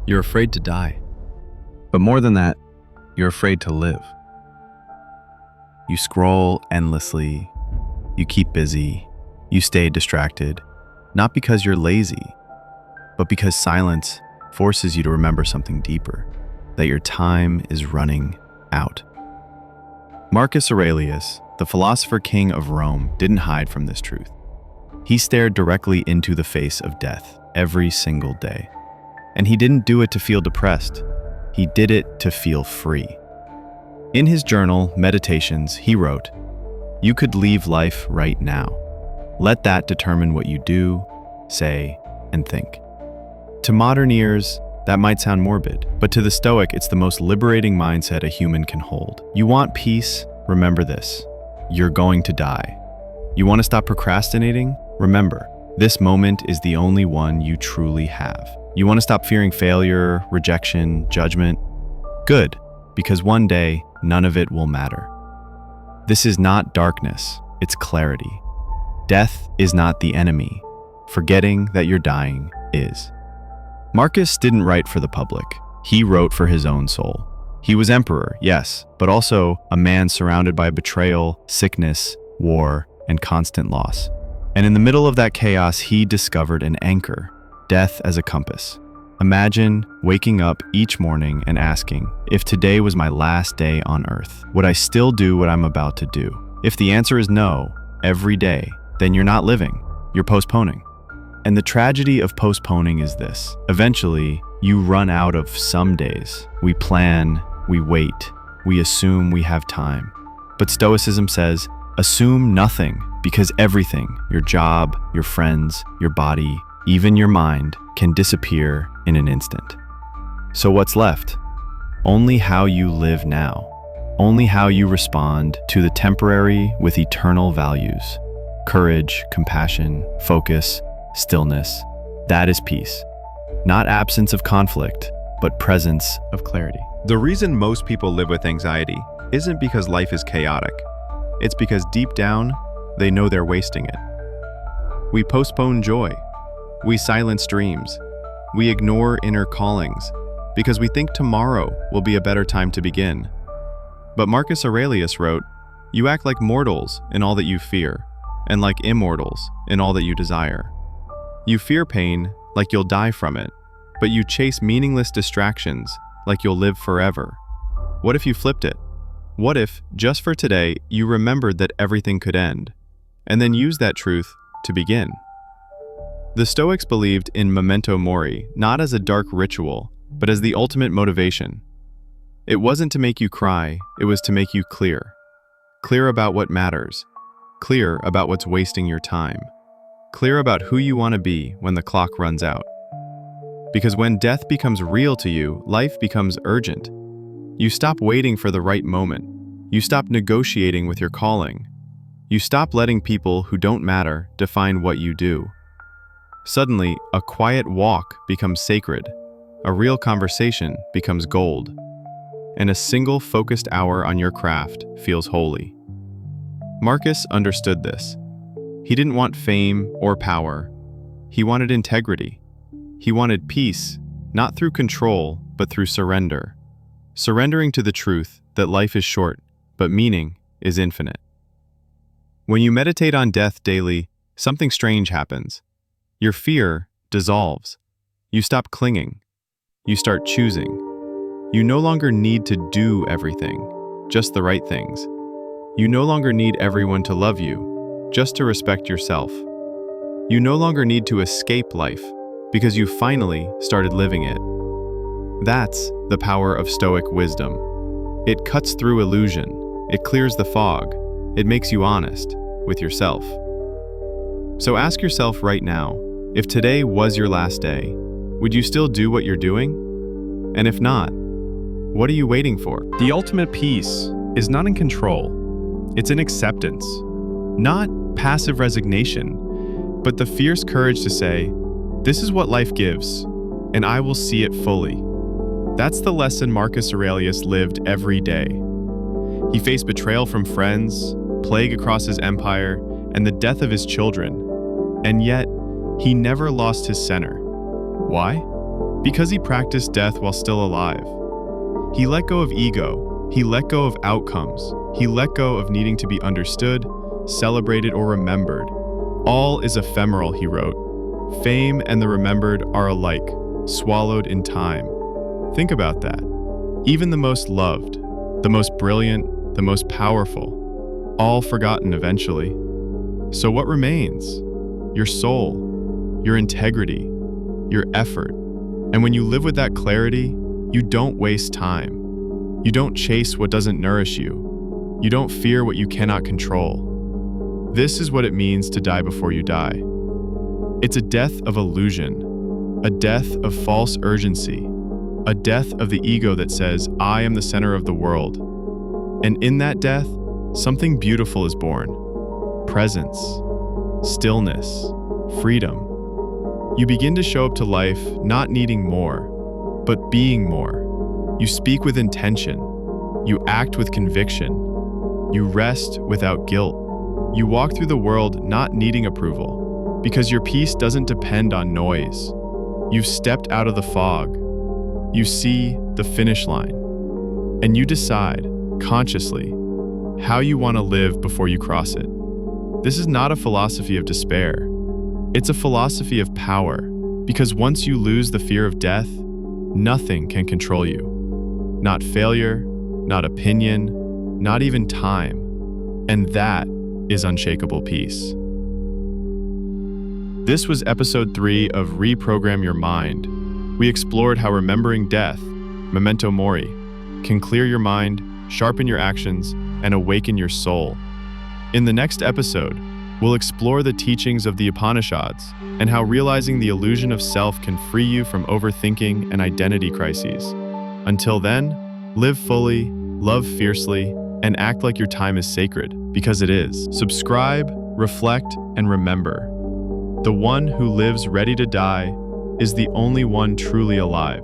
You're afraid to die. But more than that, you're afraid to live. You scroll endlessly, you keep busy, you stay distracted, not because you're lazy, but because silence forces you to remember something deeper, that your time is running out. Marcus Aurelius, the philosopher king of Rome, didn't hide from this truth. He stared directly into the face of death every single day. And he didn't do it to feel depressed. He did it to feel free. In his journal, Meditations, he wrote, "You could leave life right now. Let that determine what you do, say, and think." To modern ears, that might sound morbid, but to the Stoic, it's the most liberating mindset a human can hold. You want peace? Remember this. You're going to die. You want to stop procrastinating? Remember, this moment is the only one you truly have. You want to stop fearing failure, rejection, judgment? Good, because one day, none of it will matter. This is not darkness, it's clarity. Death is not the enemy. Forgetting that you're dying is. Marcus didn't write for the public. He wrote for his own soul. He was emperor, yes, but also a man surrounded by betrayal, sickness, war, and constant loss. And in the middle of that chaos, he discovered an anchor, death as a compass. Imagine waking up each morning and asking, if today was my last day on earth, would I still do what I'm about to do? If the answer is no, every day, then you're not living, you're postponing. And the tragedy of postponing is this. Eventually, you run out of some days. We plan, we wait, we assume we have time. But Stoicism says, assume nothing, because everything, your job, your friends, your body, even your mind, can disappear in an instant. So what's left? Only how you live now. Only how you respond to the temporary with eternal values. Courage, compassion, focus, stillness. That is peace. Not absence of conflict, but presence of clarity. The reason most people live with anxiety isn't because life is chaotic. It's because deep down, they know they're wasting it. We postpone joy. We silence dreams. We ignore inner callings because we think tomorrow will be a better time to begin. But Marcus Aurelius wrote, "You act like mortals in all that you fear, and like immortals in all that you desire. You fear pain like you'll die from it, but you chase meaningless distractions like you'll live forever." What if you flipped it? What if, just for today, you remembered that everything could end, and then used that truth to begin? The Stoics believed in memento mori, not as a dark ritual, but as the ultimate motivation. It wasn't to make you cry, it was to make you clear. Clear about what matters. Clear about what's wasting your time. Clear about who you want to be when the clock runs out. Because when death becomes real to you, life becomes urgent. You stop waiting for the right moment. You stop negotiating with your calling. You stop letting people who don't matter define what you do. Suddenly, a quiet walk becomes sacred. A real conversation becomes gold. And a single focused hour on your craft feels holy. Marcus understood this. He didn't want fame or power. He wanted integrity. He wanted peace, not through control, but through surrender. Surrendering to the truth that life is short, but meaning is infinite. When you meditate on death daily, something strange happens. Your fear dissolves. You stop clinging. You start choosing. You no longer need to do everything, just the right things. You no longer need everyone to love you, just to respect yourself. You no longer need to escape life, because you finally started living it. That's the power of Stoic wisdom. It cuts through illusion. It clears the fog. It makes you honest with yourself. So ask yourself right now, if today was your last day, would you still do what you're doing? And if not, what are you waiting for? The ultimate peace is not in control. It's in acceptance. Not passive resignation, but the fierce courage to say, this is what life gives, and I will see it fully. That's the lesson Marcus Aurelius lived every day. He faced betrayal from friends, plague across his empire, and the death of his children. And yet, he never lost his center. Why? Because he practiced death while still alive. He let go of ego. He let go of outcomes. He let go of needing to be understood, celebrated, or remembered. All is ephemeral, he wrote. Fame and the remembered are alike, swallowed in time. Think about that. Even the most loved, the most brilliant, the most powerful, all forgotten eventually. So what remains? Your soul, your integrity, your effort. And when you live with that clarity, you don't waste time. You don't chase what doesn't nourish you. You don't fear what you cannot control. This is what it means to die before you die. It's a death of illusion, a death of false urgency, a death of the ego that says, I am the center of the world. And in that death, something beautiful is born. Presence, stillness, freedom. You begin to show up to life not needing more, but being more. You speak with intention. You act with conviction. You rest without guilt. You walk through the world not needing approval, because your peace doesn't depend on noise. You've stepped out of the fog. You see the finish line. And you decide, consciously, how you want to live before you cross it. This is not a philosophy of despair. It's a philosophy of power, because once you lose the fear of death, nothing can control you. Not failure, not opinion, not even time. And that is unshakable peace. This was episode 3 of Reprogram Your Mind. We explored how remembering death, memento mori, can clear your mind, sharpen your actions, and awaken your soul. In the next episode, we'll explore the teachings of the Upanishads and how realizing the illusion of self can free you from overthinking and identity crises. Until then, live fully, love fiercely, and act like your time is sacred, because it is. Subscribe, reflect, and remember. The one who lives ready to die is the only one truly alive.